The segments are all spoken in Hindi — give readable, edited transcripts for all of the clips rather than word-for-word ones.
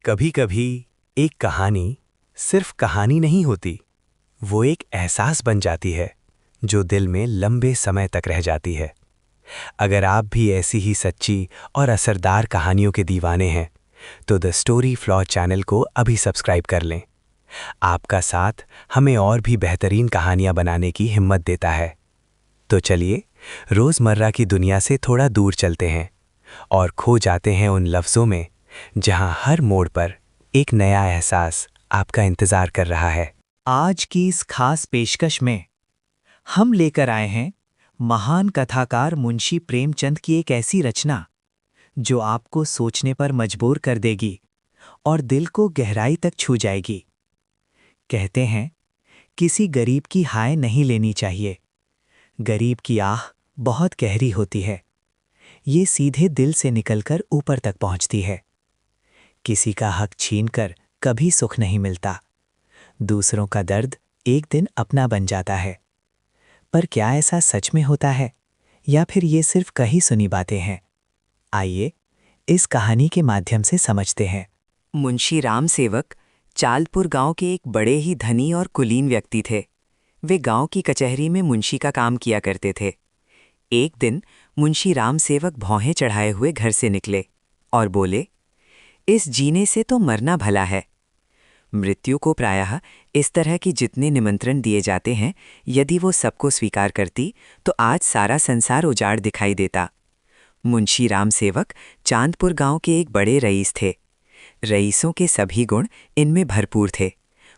कभी कभी एक कहानी सिर्फ कहानी नहीं होती, वो एक एहसास बन जाती है जो दिल में लंबे समय तक रह जाती है। अगर आप भी ऐसी ही सच्ची और असरदार कहानियों के दीवाने हैं तो द स्टोरी फ्लॉ चैनल को अभी सब्सक्राइब कर लें। आपका साथ हमें और भी बेहतरीन कहानियां बनाने की हिम्मत देता है। तो चलिए रोज़मर्रा की दुनिया से थोड़ा दूर चलते हैं और खो जाते हैं उन लफ्ज़ों में जहां हर मोड़ पर एक नया एहसास आपका इंतज़ार कर रहा है। आज की इस खास पेशकश में हम लेकर आए हैं महान कथाकार मुंशी प्रेमचंद की एक ऐसी रचना जो आपको सोचने पर मजबूर कर देगी और दिल को गहराई तक छू जाएगी। कहते हैं किसी गरीब की हाय नहीं लेनी चाहिए। गरीब की आह बहुत गहरी होती है, ये सीधे दिल से निकलकर ऊपर तक पहुंचती है। किसी का हक छीनकर कभी सुख नहीं मिलता। दूसरों का दर्द एक दिन अपना बन जाता है। पर क्या ऐसा सच में होता है या फिर ये सिर्फ कही सुनी बातें हैं? आइए इस कहानी के माध्यम से समझते हैं। मुंशी राम सेवक चालपुर गांव के एक बड़े ही धनी और कुलीन व्यक्ति थे। वे गांव की कचहरी में मुंशी का काम किया करते थे। एक दिन मुंशी राम सेवक भौहें चढ़ाए हुए घर से निकले और बोले, इस जीने से तो मरना भला है। मृत्यु को प्रायः इस तरह की जितने निमंत्रण दिए जाते हैं, यदि वो सबको स्वीकार करती तो आज सारा संसार उजाड़ दिखाई देता। मुंशी राम सेवक चांदपुर गांव के एक बड़े रईस थे। रईसों के सभी गुण इनमें भरपूर थे,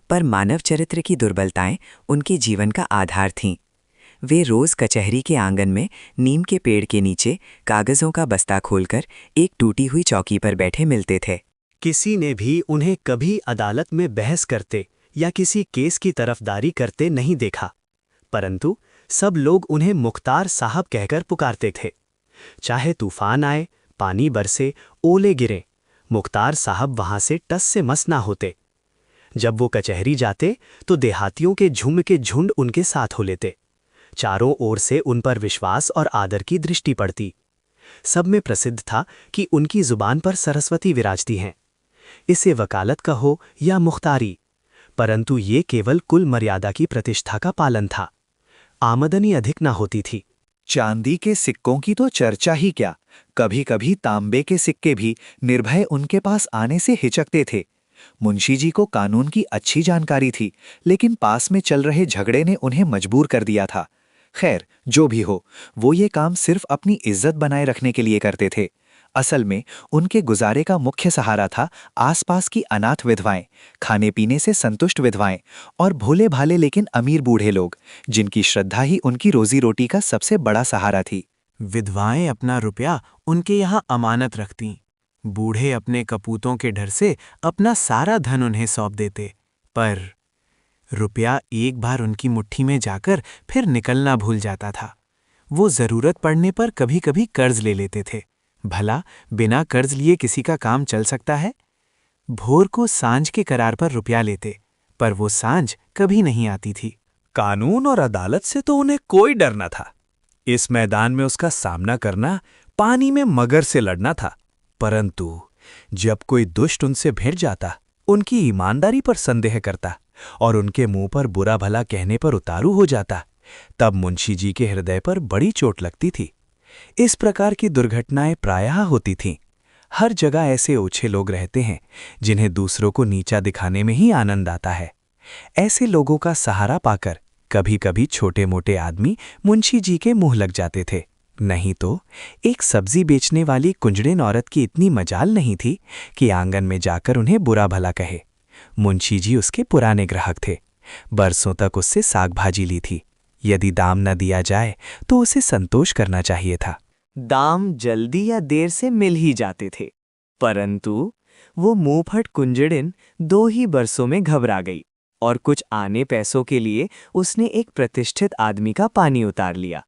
पर मानव चरित्र की दुर्बलताएं उनके जीवन का आधार थीं। वे रोज कचहरी के आंगन में नीम के पेड़ के नीचे कागजों का बस्ता खोलकर एक टूटी हुई चौकी पर बैठे मिलते थे। किसी ने भी उन्हें कभी अदालत में बहस करते या किसी केस की तरफदारी करते नहीं देखा, परंतु सब लोग उन्हें मुख्तार साहब कहकर पुकारते थे। चाहे तूफान आए, पानी बरसे, ओले गिरें, मुख्तार साहब वहां से टस से मस ना होते। जब वो कचहरी जाते तो देहातियों के झुंड के झुंड उनके साथ हो लेते। चारों ओर से उन पर विश्वास और आदर की दृष्टि पड़ती। सब में प्रसिद्ध था कि उनकी जुबान पर सरस्वती विराजती हैं। इसे वकालत कहो या मुख्तारी, परंतु ये केवल कुल मर्यादा की प्रतिष्ठा का पालन था। आमदनी अधिक ना होती थी। चांदी के सिक्कों की तो चर्चा ही क्या, कभी कभी तांबे के सिक्के भी निर्भय उनके पास आने से हिचकते थे। मुंशी जी को कानून की अच्छी जानकारी थी, लेकिन पास में चल रहे झगड़े ने उन्हें मजबूर कर दिया था। खैर, जो भी हो, वो ये काम सिर्फ अपनी इज्जत बनाए रखने के लिए करते थे। असल में उनके गुजारे का मुख्य सहारा था आसपास की अनाथ विधवाएं, खाने पीने से संतुष्ट विधवाएं और भोले भाले लेकिन अमीर बूढ़े लोग, जिनकी श्रद्धा ही उनकी रोजी रोटी का सबसे बड़ा सहारा थी। विधवाएं अपना रुपया उनके यहाँ अमानत रखतीं। बूढ़े अपने कपूतों के डर से अपना सारा धन उन्हें सौंप देते, पर रुपया एक बार उनकी मुट्ठी में जाकर फिर निकलना भूल जाता था। वो जरूरत पड़ने पर कभी कभी कर्ज ले लेते थे। भला बिना कर्ज लिए किसी का काम चल सकता है? भोर को सांझ के करार पर रुपया लेते, पर वो सांझ कभी नहीं आती थी। कानून और अदालत से तो उन्हें कोई डर न था। इस मैदान में उसका सामना करना पानी में मगर से लड़ना था। परंतु जब कोई दुष्ट उनसे भिड़ जाता, उनकी ईमानदारी पर संदेह करता और उनके मुंह पर बुरा भला कहने पर उतारू हो जाता, तब मुंशी जी के हृदय पर बड़ी चोट लगती थी। इस प्रकार की दुर्घटनाएं प्रायः होती थीं। हर जगह ऐसे ओछे लोग रहते हैं जिन्हें दूसरों को नीचा दिखाने में ही आनंद आता है। ऐसे लोगों का सहारा पाकर कभी कभी छोटे मोटे आदमी मुंशी जी के मुंह लग जाते थे। नहीं तो एक सब्जी बेचने वाली कुंजड़िन औरत की इतनी मजाल नहीं थी कि आंगन में जाकर उन्हें बुरा भला कहे। मुंशी जी उसके पुराने ग्राहक थे। बरसों तक उससे साग भाजी ली थी। यदि दाम न दिया जाए तो उसे संतोष करना चाहिए था। दाम जल्दी या देर से मिल ही जाते थे, परंतु वो मुंहफट कुंजड़िन 2 ही बरसों में घबरा गई और कुछ आने पैसों के लिए उसने एक प्रतिष्ठित आदमी का पानी उतार लिया।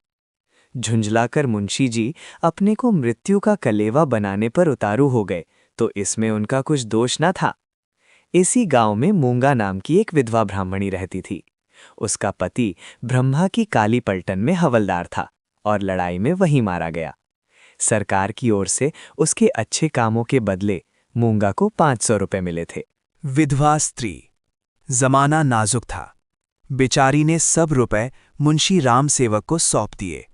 झुंझलाकर मुंशी जी अपने को मृत्यु का कलेवा बनाने पर उतारू हो गए, तो इसमें उनका कुछ दोष न था। इसी गांव में मूंगा नाम की एक विधवा ब्राह्मणी रहती थी। उसका पति ब्रह्मा की काली पलटन में हवलदार था और लड़ाई में वहीं मारा गया। सरकार की ओर से उसके अच्छे कामों के बदले मूंगा को 500 रुपए मिले थे। विधवा स्त्री। जमाना नाजुक था। बेचारी ने सब रुपए मुंशी राम सेवक को सौंप दिए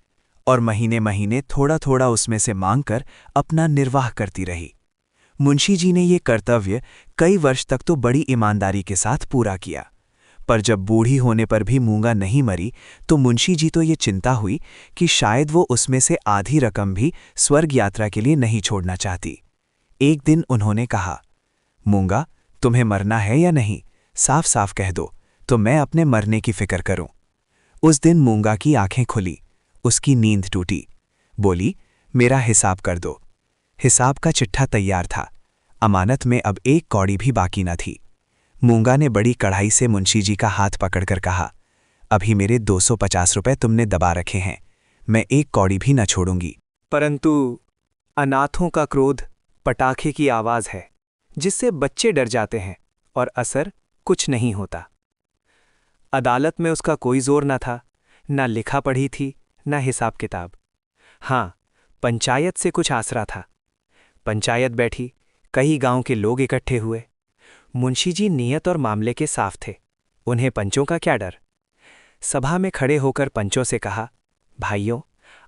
और महीने महीने थोड़ा थोड़ा उसमें से मांगकर अपना निर्वाह करती रही। मुंशी जी ने ये कर्तव्य कई वर्ष तक तो बड़ी ईमानदारी के साथ पूरा किया, पर जब बूढ़ी होने पर भी मूंगा नहीं मरी तो मुंशी जी तो ये चिंता हुई कि शायद वो उसमें से आधी रकम भी स्वर्ग यात्रा के लिए नहीं छोड़ना चाहती। एक दिन उन्होंने कहा, मूंगा, तुम्हें मरना है या नहीं, साफ साफ कह दो तो मैं अपने मरने की फिक्र करूं। उस दिन मूंगा की आंखें खुली, उसकी नींद टूटी। बोली, मेरा हिसाब कर दो। हिसाब का चिट्ठा तैयार था। अमानत में अब 1 कौड़ी भी बाकी न थी। मूंगा ने बड़ी कड़ाई से मुंशी जी का हाथ पकड़कर कहा, अभी मेरे 250 रुपए तुमने दबा रखे हैं, मैं 1 कौड़ी भी न छोड़ूंगी। परंतु अनाथों का क्रोध पटाखे की आवाज है जिससे बच्चे डर जाते हैं और असर कुछ नहीं होता। अदालत में उसका कोई जोर न था, ना लिखा पढ़ी थी, ना हिसाब किताब। हाँ, पंचायत से कुछ आसरा था। पंचायत बैठी, कई गांव के लोग इकट्ठे हुए। मुंशी जी नियत और मामले के साफ थे, उन्हें पंचों का क्या डर। सभा में खड़े होकर पंचों से कहा, भाइयों,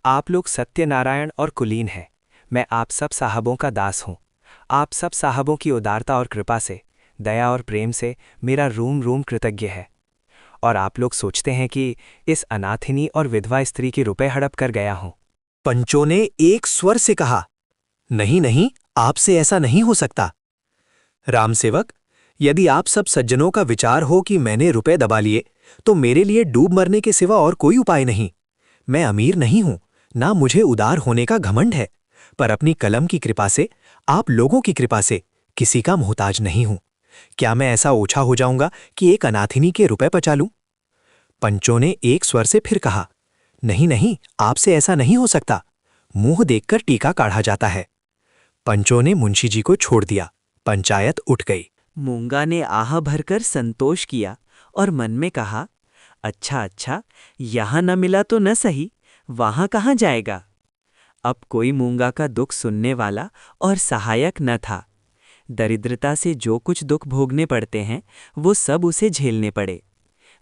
आप लोग सत्यनारायण और कुलीन हैं, मैं आप सब साहबों का दास हूं। आप सब साहबों की उदारता और कृपा से, दया और प्रेम से मेरा रूम रूम कृतज्ञ है। और आप लोग सोचते हैं कि इस अनाथिनी और विधवा स्त्री के रुपए हड़प कर गया हूं। पंचों ने एक स्वर से कहा, नहीं नहीं, आपसे ऐसा नहीं हो सकता। रामसेवक, यदि आप सब सज्जनों का विचार हो कि मैंने रुपए दबा लिए, तो मेरे लिए डूब मरने के सिवा और कोई उपाय नहीं। मैं अमीर नहीं हूं, ना मुझे उदार होने का घमंड है, पर अपनी कलम की कृपा से, आप लोगों की कृपा से किसी का मोहताज नहीं हूं। क्या मैं ऐसा ओछा हो जाऊंगा कि एक अनाथिनी के रुपए पचा लूं? पंचों ने एक स्वर से फिर कहा, नहीं नहीं, आपसे ऐसा नहीं हो सकता। मुंह देखकर टीका काढ़ा जाता है। पंचों ने मुंशी जी को छोड़ दिया। पंचायत उठ गई। मूंगा ने आह भरकर संतोष किया और मन में कहा, अच्छा अच्छा, यहां न मिला तो न सही, वहां कहाँ जाएगा। अब कोई मूंगा का दुख सुनने वाला और सहायक न था। दरिद्रता से जो कुछ दुख भोगने पड़ते हैं वो सब उसे झेलने पड़े।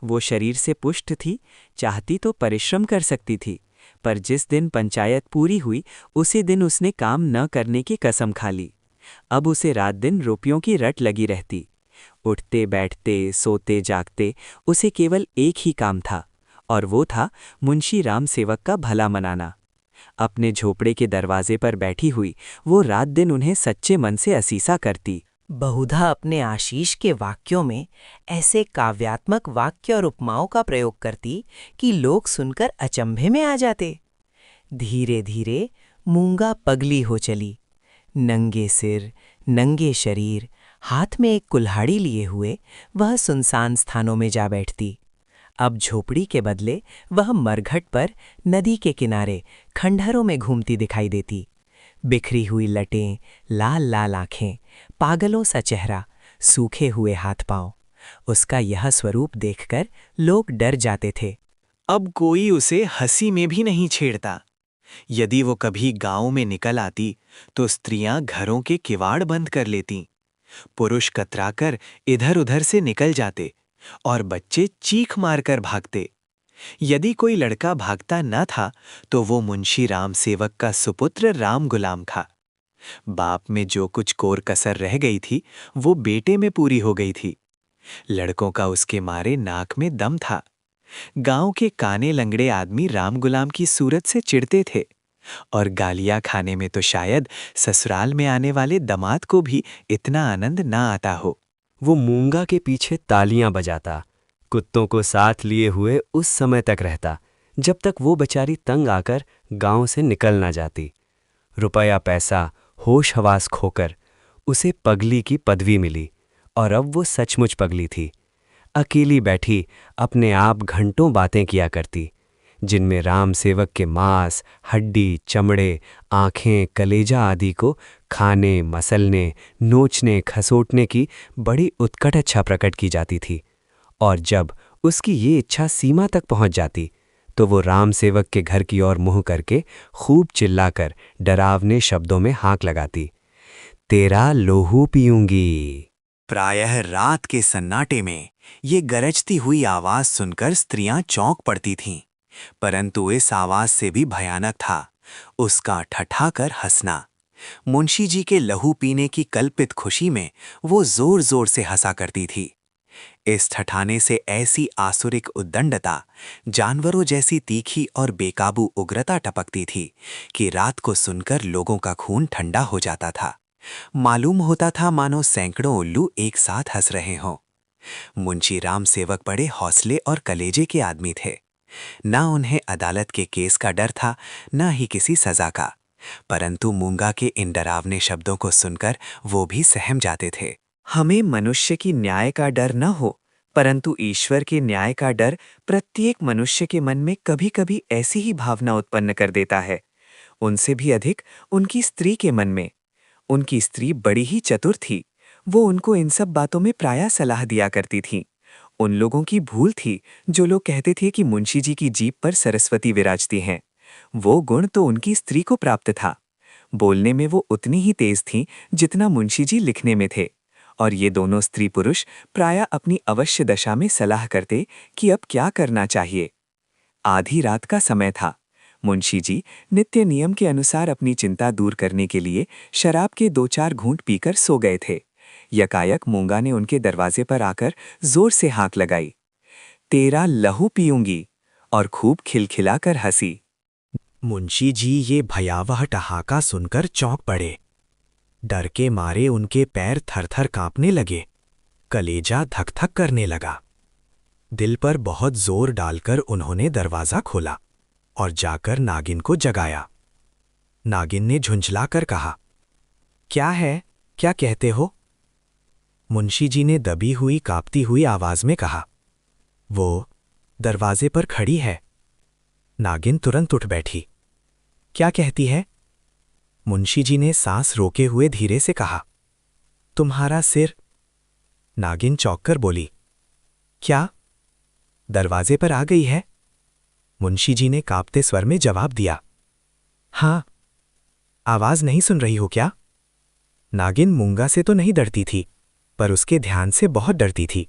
वो शरीर से पुष्ट थी, चाहती तो परिश्रम कर सकती थी, पर जिस दिन पंचायत पूरी हुई उसी दिन उसने काम न करने की कसम खा ली। अब उसे रात दिन रुपयों की रट लगी रहती। उठते बैठते सोते जागते उसे केवल एक ही काम था, और वो था मुंशी राम सेवक का भला मनाना। अपने झोपड़े के दरवाजे पर बैठी हुई वो रात दिन उन्हें सच्चे मन से असीसा करती। बहुधा अपने आशीष के वाक्यों में ऐसे काव्यात्मक वाक्य और उपमाओं का प्रयोग करती कि लोग सुनकर अचंभे में आ जाते। धीरे धीरे मूंगा पगली हो चली। नंगे सिर, नंगे शरीर, हाथ में एक कुल्हाड़ी लिए हुए वह सुनसान स्थानों में जा बैठती। अब झोपड़ी के बदले वह मरघट पर नदी के किनारे खंडहरों में घूमती दिखाई देती। बिखरी हुई लटें, लाल लाल आंखें, पागलों सा चेहरा, सूखे हुए हाथ पांव। उसका यह स्वरूप देखकर लोग डर जाते थे। अब कोई उसे हंसी में भी नहीं छेड़ता। यदि वो कभी गांव में निकल आती तो स्त्रियां घरों के किवाड़ बंद कर लेतीं। पुरुष कतराकर इधर उधर से निकल जाते और बच्चे चीख मारकर भागते। यदि कोई लड़का भागता न था तो वो मुंशी राम सेवक का सुपुत्र राम गुलाम था। बाप में जो कुछ कोर कसर रह गई थी वो बेटे में पूरी हो गई थी। लड़कों का उसके मारे नाक में दम था। गांव के काने लंगड़े आदमी राम गुलाम की सूरत से चिढ़ते थे, और गालियां खाने में तो शायद ससुराल में आने वाले दामाद को भी इतना आनंद ना आता हो। वो मूंगा के पीछे तालियां बजाता, कुत्तों को साथ लिए हुए उस समय तक रहता जब तक वो बेचारी तंग आकर गांव से निकल ना जाती। रुपया पैसा होश हवास खोकर उसे पगली की पदवी मिली, और अब वो सचमुच पगली थी। अकेली बैठी अपने आप घंटों बातें किया करती, जिनमें राम सेवक के मांस, हड्डी, चमड़े, आँखें, कलेजा आदि को खाने, मसलने, नोचने, खसोटने की बड़ी उत्कट इच्छा प्रकट की जाती थी। और जब उसकी ये इच्छा सीमा तक पहुंच जाती तो वो राम सेवक के घर की ओर मुँह करके खूब चिल्लाकर डरावने शब्दों में हाँक लगाती, तेरा लहू पीऊंगी। प्रायः रात के सन्नाटे में ये गरजती हुई आवाज सुनकर स्त्रियां चौंक पड़ती थीं, परंतु इस आवाज से भी भयानक था उसका ठठाकर हंसना। मुंशी जी के लहू पीने की कल्पित खुशी में वो जोर जोर से हंसा करती थी। इस ठठाने से ऐसी आसुरिक उद्दंडता, जानवरों जैसी तीखी और बेकाबू उग्रता टपकती थी कि रात को सुनकर लोगों का खून ठंडा हो जाता था। मालूम होता था मानो सैकड़ों उल्लू एक साथ हंस रहे हों। मुंशी राम सेवक बड़े हौसले और कलेजे के आदमी थे। न उन्हें अदालत के केस का डर था, न ही किसी सजा का, परंतु मूंगा के इन डरावने शब्दों को सुनकर वो भी सहम जाते थे। हमें मनुष्य की न्याय का डर न हो, परंतु ईश्वर के न्याय का डर प्रत्येक मनुष्य के मन में कभी-कभी ऐसी ही भावना उत्पन्न कर देता है। उनसे भी अधिक उनकी स्त्री के मन में। उनकी स्त्री बड़ी ही चतुर थी। वो उनको इन सब बातों में प्रायः सलाह दिया करती थी। उन लोगों की भूल थी जो लोग कहते थे कि मुंशी जी की जीभ पर सरस्वती विराजती हैं। वो गुण तो उनकी स्त्री को प्राप्त था। बोलने में वो उतनी ही तेज थीं जितना मुंशी जी लिखने में थे, और ये दोनों स्त्री पुरुष प्रायः अपनी अवश्य दशा में सलाह करते कि अब क्या करना चाहिए। आधी रात का समय था। मुंशी जी नित्य नियम के अनुसार अपनी चिंता दूर करने के लिए शराब के 2-4 घूंट पीकर सो गए थे। यकायक मूंगा ने उनके दरवाजे पर आकर जोर से हाँक लगाई, तेरा लहू पीऊंगी, और खूब खिलखिलाकर हंसी। मुंशी जी ये भयावह ठहाका सुनकर चौंक पड़े। डर के मारे उनके पैर थरथर कांपने लगे, कलेजा धक-धक करने लगा। दिल पर बहुत जोर डालकर उन्होंने दरवाजा खोला और जाकर नागिन को जगाया। नागिन ने झुंझलाकर कहा, क्या है, क्या कहते हो? मुंशी जी ने दबी हुई कांपती हुई आवाज में कहा, वो दरवाजे पर खड़ी है। नागिन तुरंत उठ बैठी। क्या कहती है? मुंशी जी ने सांस रोके हुए धीरे से कहा, तुम्हारा सिर। नागिन चौंककर बोली, क्या दरवाजे पर आ गई है? मुंशी जी ने कांपते स्वर में जवाब दिया, हाँ। आवाज नहीं सुन रही हो क्या? नागिन मूंगा से तो नहीं डरती थी, पर उसके ध्यान से बहुत डरती थी।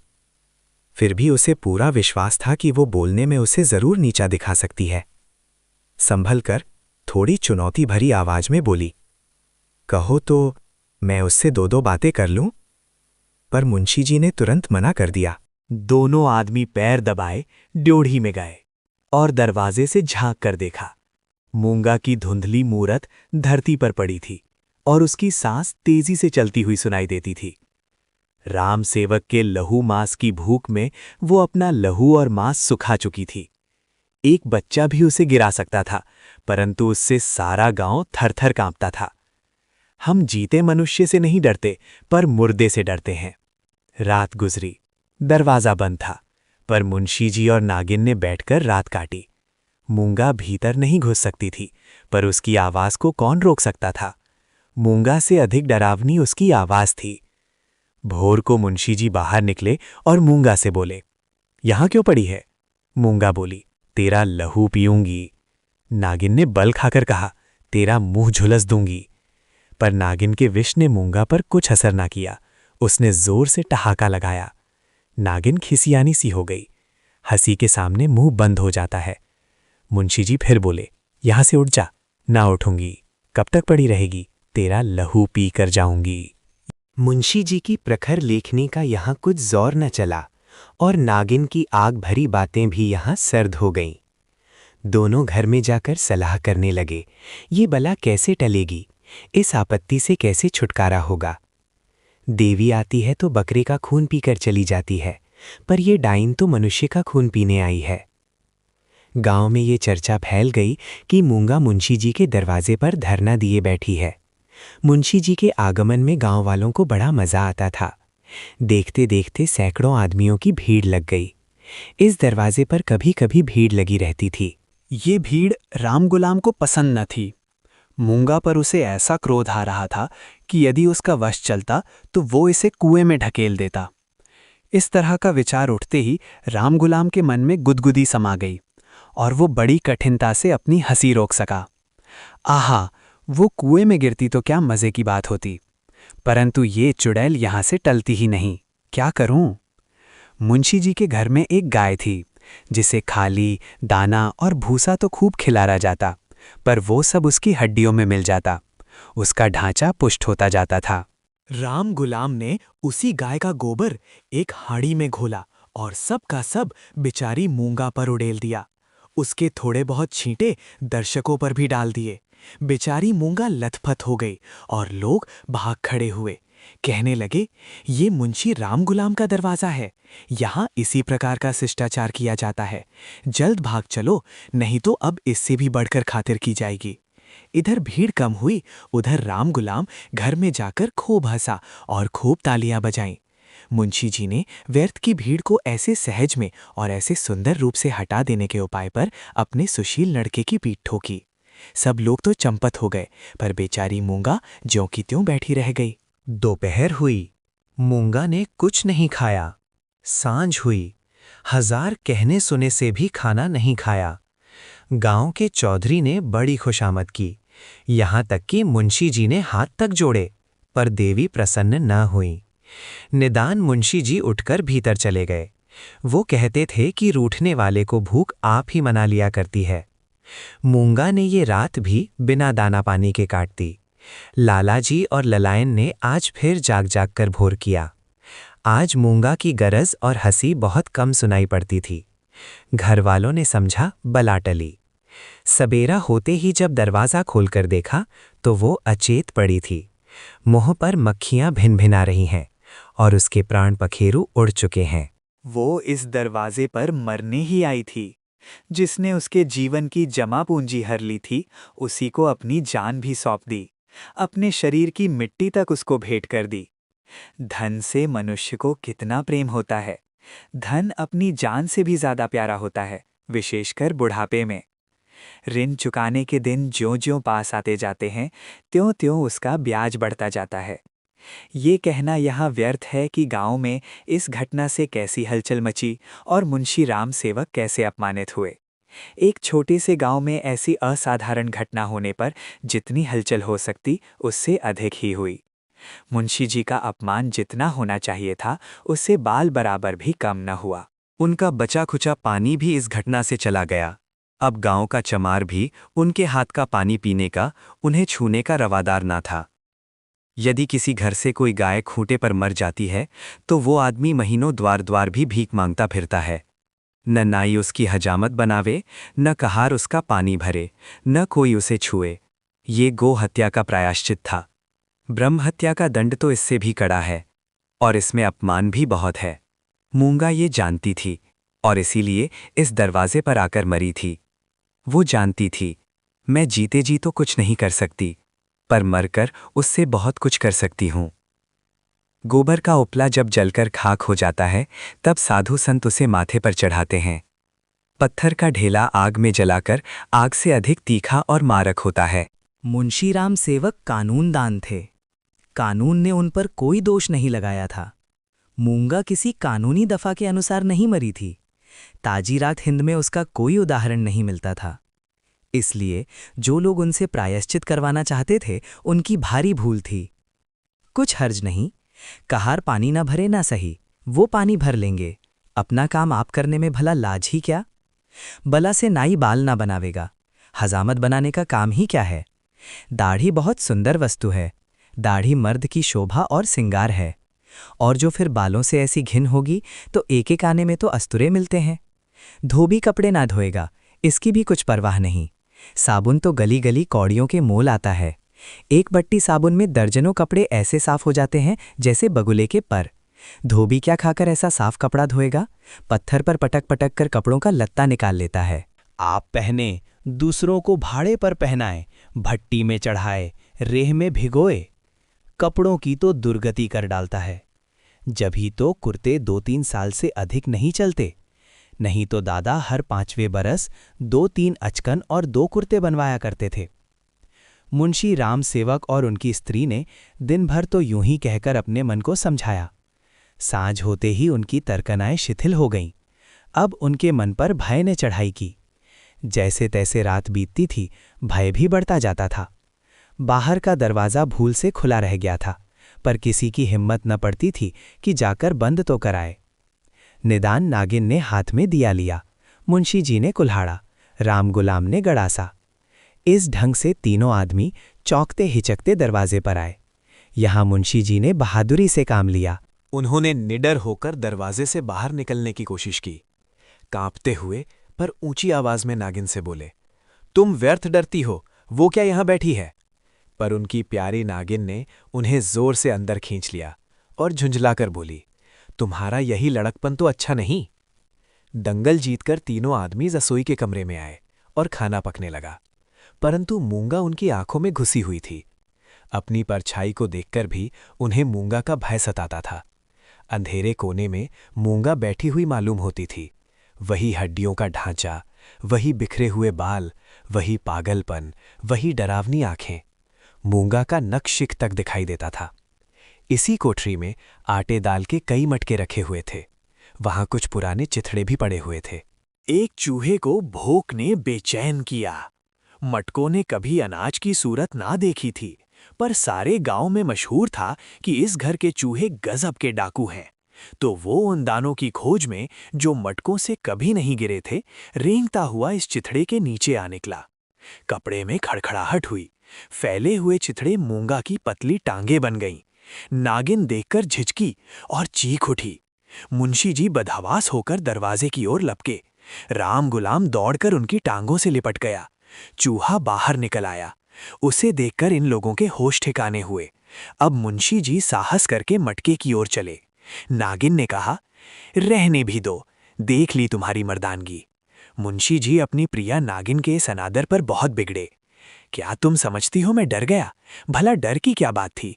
फिर भी उसे पूरा विश्वास था कि वो बोलने में उसे जरूर नीचा दिखा सकती है। संभल कर थोड़ी चुनौती भरी आवाज में बोली, कहो तो मैं उससे 2-2 बातें कर लूं? पर मुंशी जी ने तुरंत मना कर दिया। दोनों आदमी पैर दबाए ड्योढ़ी में गए और दरवाजे से झांक कर देखा। मूंगा की धुंधली मूरत धरती पर पड़ी थी और उसकी सांस तेजी से चलती हुई सुनाई देती थी। राम सेवक के लहू मांस की भूख में वो अपना लहू और मांस सुखा चुकी थी। एक बच्चा भी उसे गिरा सकता था, परंतु उससे सारा गांव थरथर कांपता था। हम जीते मनुष्य से नहीं डरते, पर मुर्दे से डरते हैं। रात गुजरी, दरवाजा बंद था, पर मुंशी जी और नागिन ने बैठकर रात काटी। मूंगा भीतर नहीं घुस सकती थी, पर उसकी आवाज को कौन रोक सकता था? मूंगा से अधिक डरावनी उसकी आवाज थी। भोर को मुंशी जी बाहर निकले और मूंगा से बोले, यहां क्यों पड़ी है? मूंगा बोली, तेरा लहू पीऊंगी। नागिन ने बल खाकर कहा, तेरा मुंह झुलस दूंगी। पर नागिन के विष ने मूंगा पर कुछ असर ना किया। उसने जोर से ठहाका लगाया। नागिन खिसियानी सी हो गई। हंसी के सामने मुंह बंद हो जाता है। मुंशी जी फिर बोले, यहां से उठ जा। ना उठूंगी। कब तक पड़ी रहेगी? तेरा लहू पी कर जाऊंगी। मुंशी जी की प्रखर लेखनी का यहाँ कुछ जोर न चला और नागिन की आग भरी बातें भी यहाँ सर्द हो गईं। दोनों घर में जाकर सलाह करने लगे, ये बला कैसे टलेगी, इस आपत्ति से कैसे छुटकारा होगा। देवी आती है तो बकरे का खून पीकर चली जाती है, पर ये डाइन तो मनुष्य का खून पीने आई है। गांव में ये चर्चा फैल गई कि मूंगा मुंशी जी के दरवाजे पर धरना दिए बैठी है। मुंशी जी के आगमन में गांव वालों को बड़ा मजा आता था। देखते देखते सैकड़ों आदमियों की भीड़ लग गई। इस दरवाजे पर कभी कभी भीड़ लगी रहती थी। ये भीड़ राम गुलाम को पसंद न थी। मूंगा पर उसे ऐसा क्रोध आ रहा था कि यदि उसका वश चलता तो वो इसे कुएं में ढकेल देता। इस तरह का विचार उठते ही राम गुलाम के मन में गुदगुदी समा गई और वो बड़ी कठिनता से अपनी हंसी रोक सका। आहा, वो कुएं में गिरती तो क्या मजे की बात होती। परंतु ये चुड़ैल यहाँ से टलती ही नहीं। क्या करूं? मुंशी जी के घर में एक गाय थी, जिसे खाली, दाना और भूसा तो खूब खिलाया जाता, पर वो सब उसकी हड्डियों में मिल जाता। उसका ढांचा पुष्ट होता जाता था। राम गुलाम ने उसी गाय का गोबर एक हाड़ी में घोला और सब का सब बेचारी मूंगा पर उड़ेल दिया। उसके थोड़े बहुत छींटे दर्शकों पर भी डाल दिए। बेचारी मूंगा लथपथ हो गई और लोग भाग खड़े हुए। कहने लगे, ये मुंशी राम गुलाम का दरवाज़ा है, यहाँ इसी प्रकार का शिष्टाचार किया जाता है। जल्द भाग चलो, नहीं तो अब इससे भी बढ़कर खातिर की जाएगी। इधर भीड़ कम हुई, उधर राम गुलाम घर में जाकर खूब हंसा और खूब तालियां बजाईं। मुंशी जी ने व्यर्थ की भीड़ को ऐसे सहज में और ऐसे सुंदर रूप से हटा देने के उपाय पर अपने सुशील लड़के की पीठ ठोकी। सब लोग तो चंपत हो गए, पर बेचारी मूंगा ज्यों की त्यों बैठी रह गई। दोपहर हुई, मूंगा ने कुछ नहीं खाया। सांझ हुई, 1000 कहने सुने से भी खाना नहीं खाया। गांव के चौधरी ने बड़ी खुशामद की, यहाँ तक कि मुंशी जी ने हाथ तक जोड़े, पर देवी प्रसन्न न हुई। निदान मुंशी जी उठकर भीतर चले गए। वो कहते थे कि रूठने वाले को भूख आप ही मना लिया करती है। मूंगा ने ये रात भी बिना दाना पानी के काट दी। लाला जी और ललायन ने आज फिर जाग जाग कर भोर किया। आज मूंगा की गरज और हंसी बहुत कम सुनाई पड़ती थी। घर वालों ने समझा बला टली। सबेरा होते ही जब दरवाज़ा खोलकर देखा तो वो अचेत पड़ी थी। मुंह पर मक्खियां भिन भिना रही हैं और उसके प्राण पखेरु उड़ चुके हैं। वो इस दरवाजे पर मरने ही आई थी। जिसने उसके जीवन की जमा पूंजी हर ली थी, उसी को अपनी जान भी सौंप दी। अपने शरीर की मिट्टी तक उसको भेंट कर दी। धन से मनुष्य को कितना प्रेम होता है। धन अपनी जान से भी ज्यादा प्यारा होता है, विशेषकर बुढ़ापे में। ऋण चुकाने के दिन ज्यों-ज्यों पास आते जाते हैं, त्यों-त्यों उसका ब्याज बढ़ता जाता है। ये कहना यहाँ व्यर्थ है कि गांव में इस घटना से कैसी हलचल मची और मुंशी राम सेवक कैसे अपमानित हुए। एक छोटे से गांव में ऐसी असाधारण घटना होने पर जितनी हलचल हो सकती, उससे अधिक ही हुई। मुंशी जी का अपमान जितना होना चाहिए था, उससे बाल बराबर भी कम न हुआ। उनका बचा खुचा पानी भी इस घटना से चला गया। अब गांव का चमार भी उनके हाथ का पानी पीने का, उन्हें छूने का रवादार ना था। यदि किसी घर से कोई गाय खूंटे पर मर जाती है तो वो आदमी महीनों द्वार द्वार भी भीख मांगता फिरता है। न नाई उसकी हजामत बनावे, न कहार उसका पानी भरे, न कोई उसे छुए। ये गो हत्या का प्रायश्चित था। ब्रह्म हत्या का दंड तो इससे भी कड़ा है, और इसमें अपमान भी बहुत है। मूंगा ये जानती थी और इसीलिए इस दरवाजे पर आकर मरी थी। वो जानती थी, मैं जीते जी तो कुछ नहीं कर सकती, पर मरकर उससे बहुत कुछ कर सकती हूँ। गोबर का उपला जब जलकर खाक हो जाता है, तब साधु संत उसे माथे पर चढ़ाते हैं। पत्थर का ढेला आग में जलाकर आग से अधिक तीखा और मारक होता है। मुंशी राम सेवक कानूनदान थे। कानून ने उन पर कोई दोष नहीं लगाया था। मूंगा किसी कानूनी दफा के अनुसार नहीं मरी थी। ताजीरात हिंद में उसका कोई उदाहरण नहीं मिलता था। इसलिए जो लोग उनसे प्रायश्चित करवाना चाहते थे, उनकी भारी भूल थी। कुछ हर्ज नहीं, कहार पानी ना भरे ना सही, वो पानी भर लेंगे। अपना काम आप करने में भला लाज ही क्या? बला से नाई बाल ना बनावेगा, हजामत बनाने का काम ही क्या है? दाढ़ी बहुत सुंदर वस्तु है। दाढ़ी मर्द की शोभा और सिंगार है, और जो फिर बालों से ऐसी घिन होगी तो एक एक आने में तो अस्तुरे मिलते हैं। धोबी कपड़े ना धोएगा, इसकी भी कुछ परवाह नहीं। साबुन तो गली गली कौड़ियों के मोल आता है। एक बट्टी साबुन में दर्जनों कपड़े ऐसे साफ हो जाते हैं जैसे बगुले के पर। धोबी क्या खाकर ऐसा साफ कपड़ा धोएगा? पत्थर पर पटक पटक कर कपड़ों का लत्ता निकाल लेता है। आप पहने, दूसरों को भाड़े पर पहनाए, भट्टी में चढ़ाए, रेह में भिगोए, कपड़ों की तो दुर्गति कर डालता है। जभी तो कुर्ते 2-3 साल से अधिक नहीं चलते, नहीं तो दादा हर 5वें बरस 2-3 अचकन और 2 कुर्ते बनवाया करते थे। मुंशी राम सेवक और उनकी स्त्री ने दिन भर तो यूं ही कहकर अपने मन को समझाया। सांझ होते ही उनकी तर्कनाएं शिथिल हो गईं। अब उनके मन पर भय ने चढ़ाई की। जैसे तैसे रात बीतती थी, भय भी बढ़ता जाता था। बाहर का दरवाज़ा भूल से खुला रह गया था, पर किसी की हिम्मत न पड़ती थी कि जाकर बंद तो कराए। निदान नागिन ने हाथ में दिया लिया, मुंशी जी ने कुल्हाड़ा, राम गुलाम ने गड़ासा। इस ढंग से तीनों आदमी चौंकते हिचकते दरवाजे पर आए। यहाँ मुंशी जी ने बहादुरी से काम लिया। उन्होंने निडर होकर दरवाजे से बाहर निकलने की कोशिश की। कांपते हुए पर ऊंची आवाज में नागिन से बोले, तुम व्यर्थ डरती हो, वो क्या यहां बैठी है? पर उनकी प्यारी नागिन ने उन्हें जोर से अंदर खींच लिया और झुंझलाकर बोली, तुम्हारा यही लड़कपन तो अच्छा नहीं। दंगल जीतकर तीनों आदमी रसोई के कमरे में आए और खाना पकने लगा, परंतु मूंगा उनकी आंखों में घुसी हुई थी। अपनी परछाई को देखकर भी उन्हें मूंगा का भय सताता था। अंधेरे कोने में मूंगा बैठी हुई मालूम होती थी। वही हड्डियों का ढांचा, वही बिखरे हुए बाल, वही पागलपन, वही डरावनी आंखें। मूंगा का नक्शिक तक दिखाई देता था। इसी कोठरी में आटे दाल के कई मटके रखे हुए थे। वहां कुछ पुराने चिथड़े भी पड़े हुए थे। एक चूहे को भूख ने बेचैन किया। मटकों ने कभी अनाज की सूरत ना देखी थी, पर सारे गांव में मशहूर था कि इस घर के चूहे गजब के डाकू हैं। तो वो उन दानों की खोज में, जो मटकों से कभी नहीं गिरे थे, रेंगता हुआ इस चिथड़े के नीचे आ निकला। कपड़े में खड़खड़ाहट हुई। फैले हुए चिथड़े मूंगा की पतली टांगे बन गईं। नागिन देखकर झिझकी और चीख उठी। मुंशी जी बदहवास होकर दरवाजे की ओर लपके। राम गुलाम दौड़कर उनकी टांगों से लिपट गया। चूहा बाहर निकल आया। उसे देखकर इन लोगों के होश ठिकाने हुए। अब मुंशी जी साहस करके मटके की ओर चले। नागिन ने कहा, रहने भी दो, देख ली तुम्हारी मर्दानगी। मुंशी जी अपनी प्रिया नागिन के इस अनादर पर बहुत बिगड़े। क्या तुम समझती हो मैं डर गया? भला डर की क्या बात थी?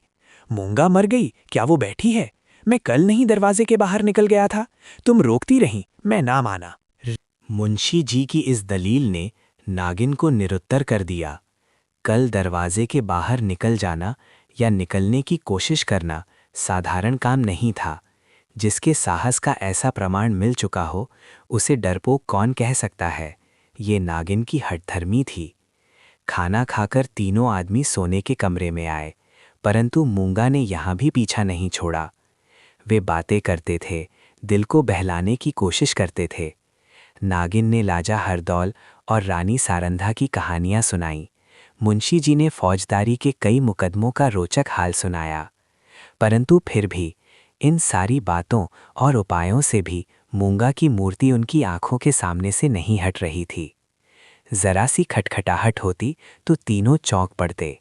मूंगा मर गई, क्या वो बैठी है? मैं कल नहीं दरवाजे के बाहर निकल गया था, तुम रोकती रहीं, मैं ना माना। मुंशी जी की इस दलील ने नागिन को निरुत्तर कर दिया। कल दरवाजे के बाहर निकल जाना या निकलने की कोशिश करना साधारण काम नहीं था। जिसके साहस का ऐसा प्रमाण मिल चुका हो, उसे डरपोक कौन कह सकता है? ये नागिन की हठधर्मी थी। खाना खाकर तीनों आदमी सोने के कमरे में आए, परंतु मूंगा ने यहाँ भी पीछा नहीं छोड़ा। वे बातें करते थे, दिल को बहलाने की कोशिश करते थे। नागिन ने लाजा हरदौल और रानी सारंधा की कहानियां सुनाई। मुंशी जी ने फौजदारी के कई मुकदमों का रोचक हाल सुनाया। परंतु फिर भी इन सारी बातों और उपायों से भी मूंगा की मूर्ति उनकी आंखों के सामने से नहीं हट रही थी। जरा सी खटखटाहट होती तो तीनों चौंक पड़ते।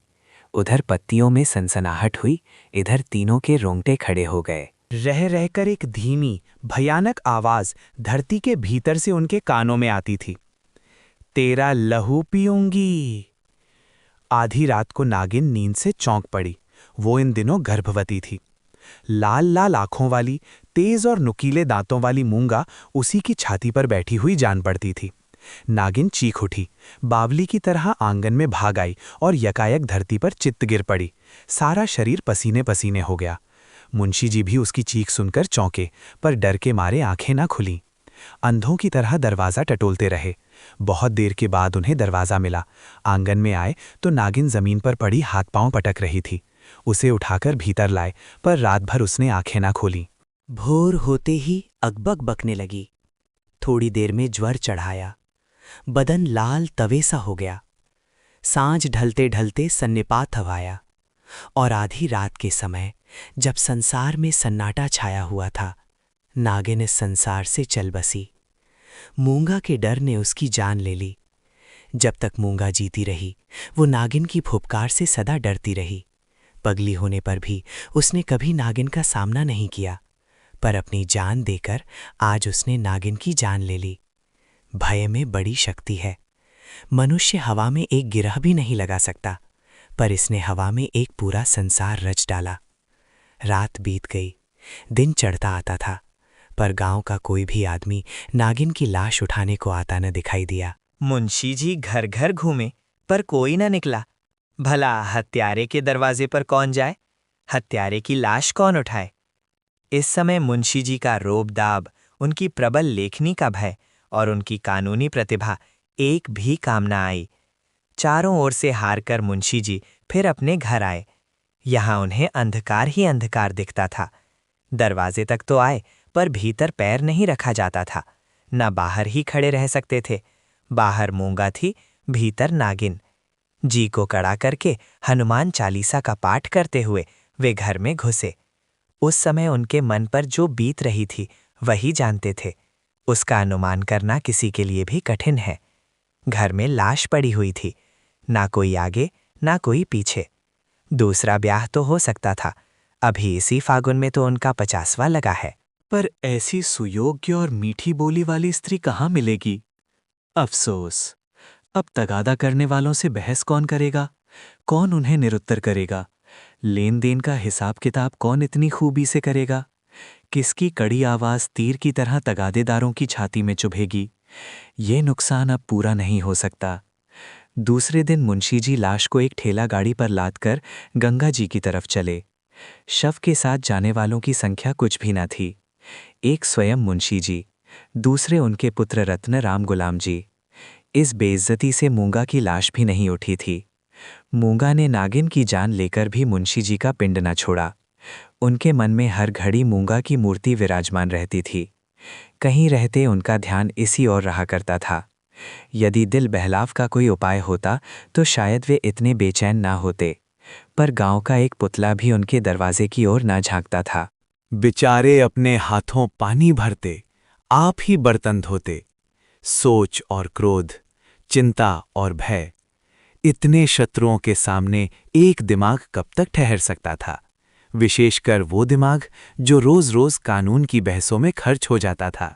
उधर पत्तियों में सनसनाहट हुई, इधर तीनों के रोंगटे खड़े हो गए। रह रहकर एक धीमी भयानक आवाज धरती के भीतर से उनके कानों में आती थी, तेरा लहू पीऊंगी। आधी रात को नागिन नींद से चौंक पड़ी। वो इन दिनों गर्भवती थी। लाल लाल आंखों वाली, तेज और नुकीले दांतों वाली मूंगा उसी की छाती पर बैठी हुई जान पड़ती थी। नागिन चीख उठी, बावली की तरह आंगन में भाग आई और यकायक धरती पर चित्त गिर पड़ी। सारा शरीर पसीने पसीने हो गया। मुंशी जी भी उसकी चीख सुनकर चौंके, पर डर के मारे आंखें ना खुलीं। अंधों की तरह दरवाज़ा टटोलते रहे। बहुत देर के बाद उन्हें दरवाज़ा मिला। आंगन में आए तो नागिन जमीन पर पड़ी हाथ पांव पटक रही थी। उसे उठाकर भीतर लाए, पर रात भर उसने आंखें ना खोली। भोर होते ही अकबक बकने लगी। थोड़ी देर में ज्वर चढ़ाया। बदन लाल तवे सा हो गया। सांझ ढलते ढलते सन्निपात हवाया। और आधी रात के समय, जब संसार में सन्नाटा छाया हुआ था, नागिन इस संसार से चल बसी। मूंगा के डर ने उसकी जान ले ली। जब तक मूंगा जीती रही, वो नागिन की फुफकार से सदा डरती रही। पगली होने पर भी उसने कभी नागिन का सामना नहीं किया, पर अपनी जान देकर आज उसने नागिन की जान ले ली। भय में बड़ी शक्ति है। मनुष्य हवा में एक गिरह भी नहीं लगा सकता, पर इसने हवा में एक पूरा संसार रच डाला। रात बीत गई, दिन चढ़ता आता था, पर गांव का कोई भी आदमी नागिन की लाश उठाने को आता न दिखाई दिया। मुंशी जी घर घर घूमे, पर कोई न निकला। भला हत्यारे के दरवाजे पर कौन जाए? हत्यारे की लाश कौन उठाए? इस समय मुंशी जी का रोब दाब, उनकी प्रबल लेखनी का भय और उनकी कानूनी प्रतिभा एक भी काम न आई। चारों ओर से हारकर मुंशी जी फिर अपने घर आए। यहाँ उन्हें अंधकार ही अंधकार दिखता था। दरवाजे तक तो आए, पर भीतर पैर नहीं रखा जाता था। न बाहर ही खड़े रह सकते थे। बाहर मूंगा थी, भीतर नागिन। जी को कड़ा करके हनुमान चालीसा का पाठ करते हुए वे घर में घुसे। उस समय उनके मन पर जो बीत रही थी वही जानते थे। उसका अनुमान करना किसी के लिए भी कठिन है। घर में लाश पड़ी हुई थी, ना कोई आगे ना कोई पीछे। दूसरा ब्याह तो हो सकता था, अभी इसी फागुन में तो उनका 50वां लगा है। पर ऐसी सुयोग्य और मीठी बोली वाली स्त्री कहाँ मिलेगी? अफसोस, अब तगादा करने वालों से बहस कौन करेगा? कौन उन्हें निरुत्तर करेगा? लेन देन का हिसाब किताब कौन इतनी खूबी से करेगा? किसकी कड़ी आवाज तीर की तरह तगादेदारों की छाती में चुभेगी? ये नुकसान अब पूरा नहीं हो सकता। दूसरे दिन मुंशी जी लाश को एक ठेला गाड़ी पर लादकर गंगा जी की तरफ चले। शव के साथ जाने वालों की संख्या कुछ भी न थी। एक स्वयं मुंशी जी, दूसरे उनके पुत्र रत्न राम गुलाम जी। इस बेइज्जती से मूंगा की लाश भी नहीं उठी थी। मूंगा ने नागिन की जान लेकर भी मुंशी जी का पिंड न छोड़ा। उनके मन में हर घड़ी मूंगा की मूर्ति विराजमान रहती थी। कहीं रहते उनका ध्यान इसी ओर रहा करता था। यदि दिल बहलाव का कोई उपाय होता तो शायद वे इतने बेचैन ना होते, पर गांव का एक पुतला भी उनके दरवाजे की ओर ना झांकता था। बेचारे अपने हाथों पानी भरते, आप ही बर्तन धोते। सोच और क्रोध, चिंता और भय, इतने शत्रुओं के सामने एक दिमाग कब तक ठहर सकता था? विशेषकर वो दिमाग जो रोज रोज कानून की बहसों में खर्च हो जाता था।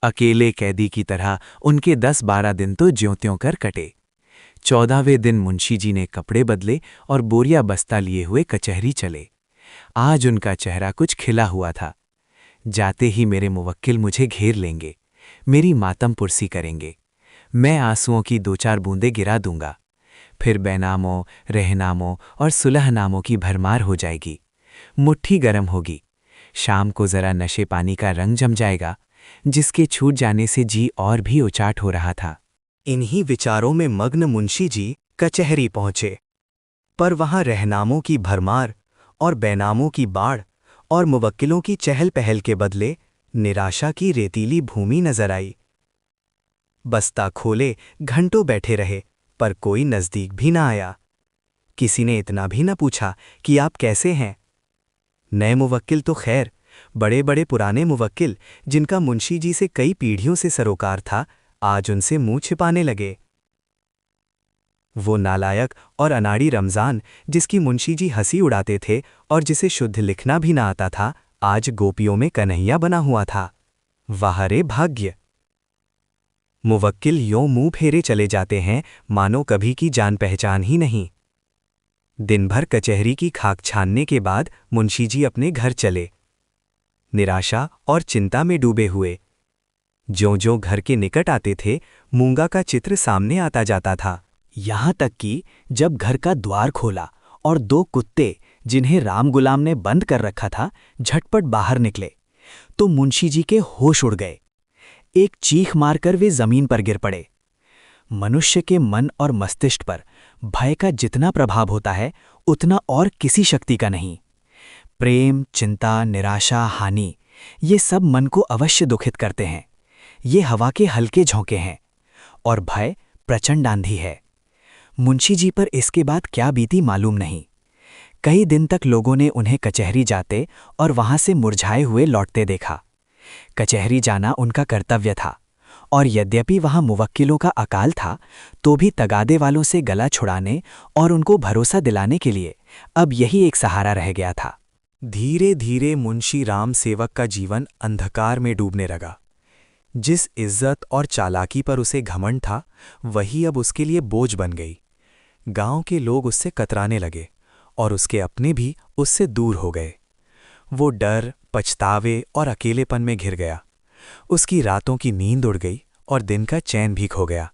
अकेले कैदी की तरह उनके 10-12 दिन तो ज्यों-त्यों कर कटे। 14वें दिन मुंशी जी ने कपड़े बदले और बोरिया बस्ता लिए हुए कचहरी चले। आज उनका चेहरा कुछ खिला हुआ था। जाते ही मेरे मुवक्किल मुझे घेर लेंगे, मेरी मातम पुरसी करेंगे। मैं आंसुओं की 2-4 बूंदें गिरा दूंगा। फिर बैनामों, रहनामों और सुलहनामों की भरमार हो जाएगी। मुट्ठी गरम होगी। शाम को जरा नशे पानी का रंग जम जाएगा, जिसके छूट जाने से जी और भी उचाट हो रहा था। इन्हीं विचारों में मग्न मुंशी जी कचहरी पहुंचे, पर वहां रहनामों की भरमार और बैनामों की बाढ़ और मुवक्किलों की चहल पहल के बदले निराशा की रेतीली भूमि नजर आई। बस्ता खोले घंटों बैठे रहे, पर कोई नजदीक भी ना आया। किसी ने इतना भी न पूछा कि आप कैसे हैं। नए मुवक्किल तो खैर, बड़े बड़े पुराने मुवक्किल जिनका मुंशी जी से कई पीढ़ियों से सरोकार था, आज उनसे मुंह छिपाने लगे। वो नालायक और अनाड़ी रमजान, जिसकी मुंशी जी हंसी उड़ाते थे और जिसे शुद्ध लिखना भी ना आता था, आज गोपियों में कन्हैया बना हुआ था। वाह रे भाग्य! मुवक्किल यों मुंह फेरे चले जाते हैं मानो कभी की जान पहचान ही नहीं। दिन भर कचहरी की खाक छानने के बाद मुंशी जी अपने घर चले, निराशा और चिंता में डूबे हुए। ज्यों-ज्यों घर के निकट आते थे, मूंगा का चित्र सामने आता जाता था। यहाँ तक कि जब घर का द्वार खोला और 2 कुत्ते, जिन्हें राम गुलाम ने बंद कर रखा था, झटपट बाहर निकले, तो मुंशी जी के होश उड़ गए। एक चीख मारकर वे जमीन पर गिर पड़े। मनुष्य के मन और मस्तिष्क पर भय का जितना प्रभाव होता है, उतना और किसी शक्ति का नहीं। प्रेम, चिंता, निराशा, हानि, ये सब मन को अवश्य दुखित करते हैं। ये हवा के हल्के झोंके हैं, और भय प्रचंड आंधी है। मुंशी जी पर इसके बाद क्या बीती मालूम नहीं। कई दिन तक लोगों ने उन्हें कचहरी जाते और वहां से मुरझाए हुए लौटते देखा। कचहरी जाना उनका कर्तव्य था, और यद्यपि वहां मुवक्किलों का अकाल था, तो भी तगादे वालों से गला छुड़ाने और उनको भरोसा दिलाने के लिए अब यही एक सहारा रह गया था। धीरे धीरे मुंशी राम सेवक का जीवन अंधकार में डूबने लगा। जिस इज्जत और चालाकी पर उसे घमंड था, वही अब उसके लिए बोझ बन गई। गांव के लोग उससे कतराने लगे और उसके अपने भी उससे दूर हो गए। वो डर, पछतावे और अकेलेपन में घिर गया। उसकी रातों की नींद उड़ गई और दिन का चैन भी खो गया।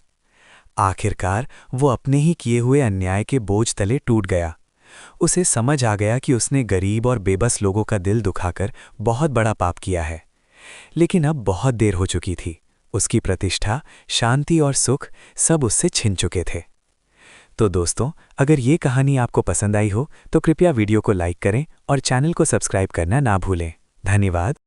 आखिरकार वो अपने ही किए हुए अन्याय के बोझ तले टूट गया। उसे समझ आ गया कि उसने गरीब और बेबस लोगों का दिल दुखाकर बहुत बड़ा पाप किया है। लेकिन अब बहुत देर हो चुकी थी। उसकी प्रतिष्ठा, शांति और सुख सब उससे छिन चुके थे। तो दोस्तों, अगर ये कहानी आपको पसंद आई हो तो कृपया वीडियो को लाइक करें और चैनल को सब्सक्राइब करना ना भूलें। धन्यवाद।